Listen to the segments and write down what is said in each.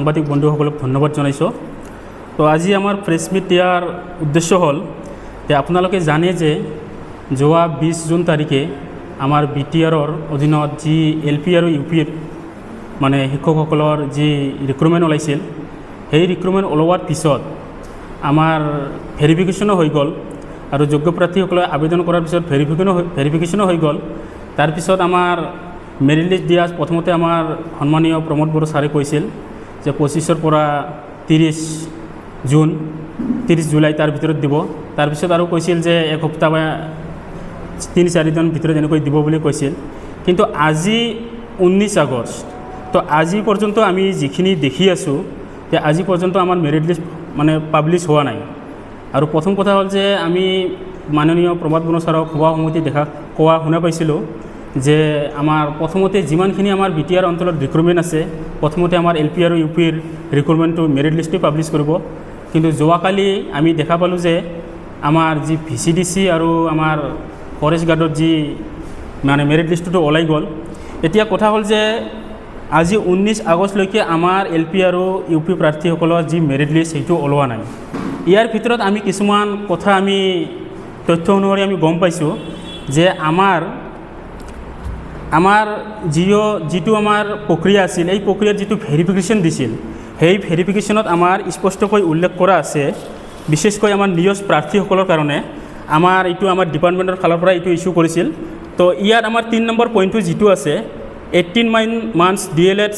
সাংবাদিক বন্ধুসকলক ধন্যবাদ জনাইছোঁ। তো আজি আমাৰ প্ৰেছ মিট দিয়াৰ উদ্দেশ্য হ'ল যে আপোনালোকে জানে যে যোৱা 20 জুন তাৰিখে আমাৰ BTRৰ অধীনত যি LP আৰু UPৰ মানে শিক্ষকসকলৰ যি ৰিক্ৰুটমেণ্ট ওলাইছিল, সেই ৰিক্ৰুটমেণ্ট ওলোৱাৰ পিছত আমাৰ ভেৰিফিকেশ্যনো হৈ গ'ল আৰু যোগ্য প্ৰাৰ্থীসকলে আবেদন কৰাৰ পিছত ভেৰিফিকেশ্যনো হৈ গ'ল। তাৰপিছত আমাৰ মেৰিট লিষ্ট দিয়া প্ৰথমতে আমাৰ সন্মানীয় প্ৰমোদ বড়ো ছাৰে কৈছিল যে 25ৰ পৰা 30 জুলাই তাৰ ভিতৰত দিব। তাৰপিছত আৰু কৈছিল যে এক সপ্তাহ বা 3-4 দিনৰ ভিতৰত এনেকৈ দিব বুলি কৈছিল। কিন্তু আজি 19 আগষ্ট, তো আজি পৰ্যন্ত আমি যিখিনি দেখি আছোঁ যে আজি পৰ্যন্ত আমাৰ মেৰিট লিষ্ট মানে পাব্লিছ হোৱা নাই। আৰু প্ৰথম কথা হ'ল যে আমি মাননীয় প্ৰমোদ বড়ো ছাৰক সভা সমিতি কোৱা শুনা পাইছিলোঁ যে আমাৰ প্ৰথমতে যিমানখিনি আমাৰ BTR অঞ্চলত ৰিক্ৰুটমেণ্ট আছে, প্ৰথমতে আমাৰ LP আৰু UPৰ ৰিক্ৰুটমেণ্টটো মেৰিট লিষ্টটো পাব্লিছ কৰিব। কিন্তু যোৱাকালি আমি দেখা পালোঁ যে আমাৰ যি VCDC আৰু আমাৰ ফৰেষ্ট গাৰ্ডৰ যি মানে মেৰিট লিষ্টটো ওলাই গ'ল। এতিয়া কথা হ'ল যে আজি 19 আগষ্টলৈকে আমাৰ LP আৰু UP প্ৰাৰ্থীসকলৰ যি মেৰিট লিষ্ট সেইটো ওলোৱা নাই। ইয়াৰ ভিতৰত আমি কিছুমান কথা আমি তথ্য অনুসৰি আমি গম পাইছোঁ যে আমাৰ যিটো আমাৰ প্ৰক্ৰিয়া আছিল, এই প্ৰক্ৰিয়াত যিটো ভেৰিফিকেশ্যন দিছিল, সেই ভেৰিফিকেশ্যনত আমাৰ স্পষ্টকৈ উল্লেখ কৰা আছে, বিশেষকৈ আমাৰ নিয়োগ প্ৰাৰ্থীসকলৰ কাৰণে আমাৰ ডিপাৰ্টমেণ্টৰ ফালৰ পৰা এইটো ইছ্যু কৰিছিল। তো ইয়াত আমাৰ 3 নম্বৰ পইণ্টটো যিটো আছে, 18 months DLED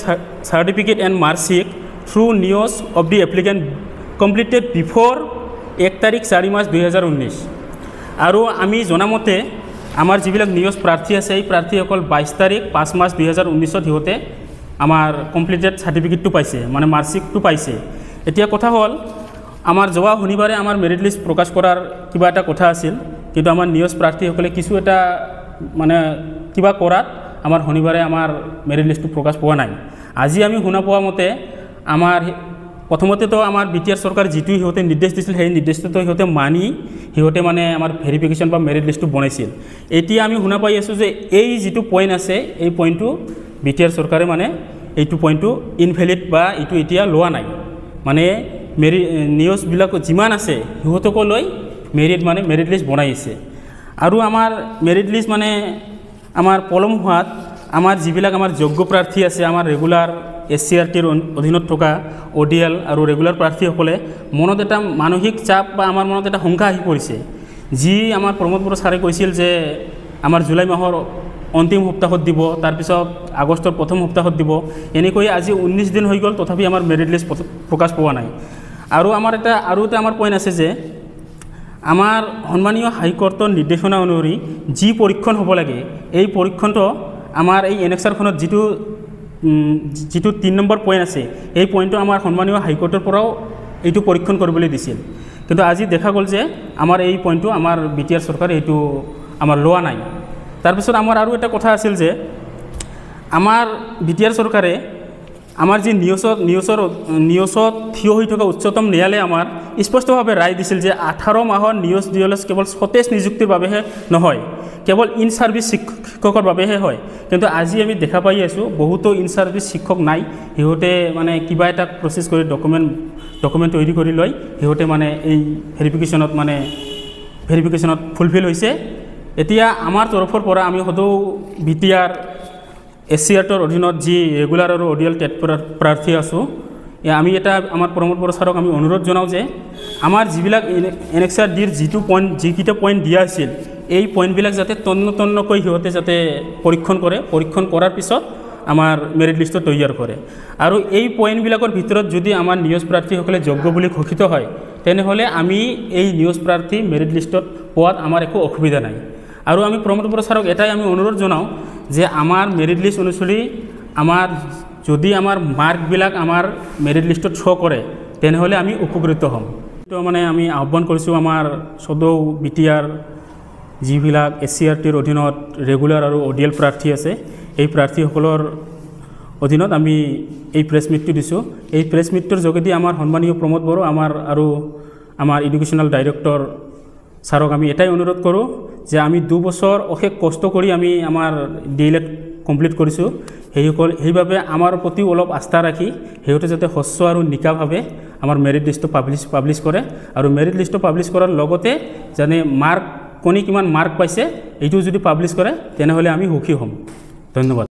certificate and mark sheet through NIOS of the applicant completed before 1 তাৰিখ 4 মাৰ্চ 2019। আৰু আমি জনামতে আমাৰ যিবিলাক নিয়োগ প্ৰাৰ্থী আছে, এই প্ৰাৰ্থীসকল 22 তাৰিখ 5 মাৰ্চ 2019 সিহঁতে আমাৰ কমপ্লিটেড চাৰ্টিফিকেটটো পাইছে, মানে মাৰ্কশ্বিটটো পাইছে। এতিয়া কথা হ'ল আমাৰ যোৱা শনিবাৰে আমাৰ মেৰিট লিষ্ট প্ৰকাশ কৰাৰ কিবা এটা কথা আছিল, কিন্তু আমাৰ নিয়োগ প্ৰাৰ্থীসকলে কিছু এটা মানে কিবা কৰাত আমাৰ শনিবাৰে আমাৰ মেৰিট লিষ্টটো প্ৰকাশ পোৱা নাই। আজি আমি শুনা পোৱা মতে আমাৰ প্ৰথমতেতো আমাৰ BTR চৰকাৰ যিটো সিহঁতে নিৰ্দেশ দিছিল, সেই নিৰ্দেশটো সিহঁতে মানি সিহঁতে মানে আমাৰ ভেৰিফিকেশ্যন বা মেৰিট লিষ্টটো বনাইছিল। এতিয়া আমি শুনা পাই আছোঁ যে এই যিটো পইণ্ট আছে, এই পইণ্টটো BTR চৰকাৰে মানে এইটো পইণ্টটো ইনভেলিড বা এইটো এতিয়া লোৱা নাই। মানে নিউজবিলাক যিমান আছে সিহঁতকো লৈ মেৰিট লিষ্ট বনাইছে। আৰু আমাৰ মেৰিট লিষ্ট মানে আমাৰ পলম হোৱাত আমাৰ যিবিলাক আমাৰ যোগ্য প্ৰাৰ্থী আছে, আমাৰ ৰেগুলাৰ SCRTৰ অধীনত থকা ODL আৰু ৰেগুলাৰ প্ৰাৰ্থীসকলে মনত এটা মানসিক চাপ বা আমাৰ মনত এটা শংকা আহি পৰিছে। যি আমাৰ প্ৰমোদ বড়ো ছাৰে কৈছিল যে আমাৰ জুলাই মাহৰ অন্তিম সপ্তাহত দিব, তাৰপিছত আগষ্টৰ প্ৰথম সপ্তাহত দিব, এনেকৈ আজি 19 দিন হৈ গ'ল, তথাপি আমাৰ মেৰিট লিষ্ট প্ৰকাশ পোৱা নাই। আৰু এটা আমাৰ পইণ্ট আছে যে আমাৰ সন্মানীয় হাইকোৰ্টৰ নিৰ্দেশনা অনুসৰি যি পৰীক্ষণ হ'ব লাগে, এই পৰীক্ষণটো আমাৰ এই এনেক্সাৰখনত যিটো 3 নম্বৰ পইণ্ট আছে, এই পইণ্টটো আমাৰ সন্মানীয় হাইকোৰ্টৰ পৰাও এইটো পৰীক্ষণ কৰিবলৈ দিছিল। কিন্তু আজি দেখা গ'ল যে আমাৰ এই পইণ্টটো আমাৰ BTR চৰকাৰে এইটো আমাৰ লোৱা নাই। তাৰপিছত আমাৰ আৰু এটা কথা আছিল যে আমাৰ BTR চৰকাৰে আমাৰ যি নিউজত থিয় হৈ থকা উচ্চতম ন্যায়ালয়ে আমাৰ স্পষ্টভাৱে ৰায় দিছিল যে 18 মাহৰ নিউজ DLS কেৱল সতেজ নিযুক্তিৰ বাবেহে নহয়, কেৱল ইন ছাৰ্ভিচ শিক্ষকৰ বাবেহে হয়। কিন্তু আজি আমি দেখা পাই আছোঁ বহুতো ইন ছাৰ্ভিচ শিক্ষক নাই, সিহঁতে মানে কিবা এটা প্ৰচেছ কৰি ডকুমেণ্ট তৈৰি কৰি লৈ সিহঁতে মানে এই ভেৰিফিকেশ্যনত ফুলফিল হৈছে। এতিয়া আমাৰ তৰফৰ পৰা আমি সদৌ BTR SCRTৰ অধীনত যি ৰেগুলাৰ আৰু ODL টেট প্ৰাৰ্থী আছোঁ, আমি আমাৰ প্ৰমোদ বড়ো ছাৰক আমি অনুৰোধ জনাওঁ যে আমাৰ যিবিলাক এনেক্সাৰ ডিৰ যিকেইটা পইণ্ট দিয়া আছিল, এই পইণ্টবিলাক যাতে তন্নকৈ সিহঁতে যাতে পৰীক্ষণ কৰাৰ পিছত আমাৰ মেৰিট লিষ্টটো তৈয়াৰ কৰে। আৰু এই পইণ্টবিলাকৰ ভিতৰত যদি আমাৰ নিয়োগ প্ৰাৰ্থীসকলে যোগ্য বুলি ঘোষিত হয়, তেনেহ'লে আমি এই নিয়োগ প্ৰাৰ্থী মেৰিট লিষ্টত পোৱাত আমাৰ একো অসুবিধা নাই। আৰু আমি প্ৰমোদ বড়ো ছাৰক এটাই আমি অনুৰোধ জনাওঁ যে আমাৰ মেৰিট লিষ্ট অনুসৰি যদি আমাৰ মাৰ্কবিলাক আমাৰ মেৰিট লিষ্টত শ্ব' কৰে, তেনেহ'লে আমি উপকৃত হ'ম। তো মানে আমি আহ্বান কৰিছোঁ আমাৰ সদৌ BTR যিবিলাক SCRTৰ অধীনত ৰেগুলাৰ আৰু ODL প্ৰাৰ্থী আছে, এই প্ৰাৰ্থীসকলৰ অধীনত আমি এই প্ৰেছ মিটটো দিছোঁ। এই প্ৰেছ মিটটোৰ যোগেদি আমাৰ সন্মানীয় প্ৰমোদ বড়ো আৰু আমাৰ এডুকেশ্যনেল ডাইৰেক্টৰ ছাৰক আমি এটাই অনুৰোধ কৰোঁ যে আমি 2 বছৰ অশেষ কষ্ট কৰি আমি আমাৰ DLED কমপ্লিট কৰিছোঁ সেইবাবে আমাৰ প্ৰতি অলপ আস্থা ৰাখি সিহঁতে যাতে স্বচ্ছ আৰু নিকাভাৱে আমাৰ মেৰিট লিষ্টটো পাব্লিছ কৰে আৰু মেৰিট লিষ্টটো পাব্লিছ কৰাৰ লগতে যেনে কোনে কিমান মাৰ্ক পাইছে এইটো যদি পাব্লিছ কৰে তেনেহ'লে আমি সুখী হ'ম। ধন্যবাদ।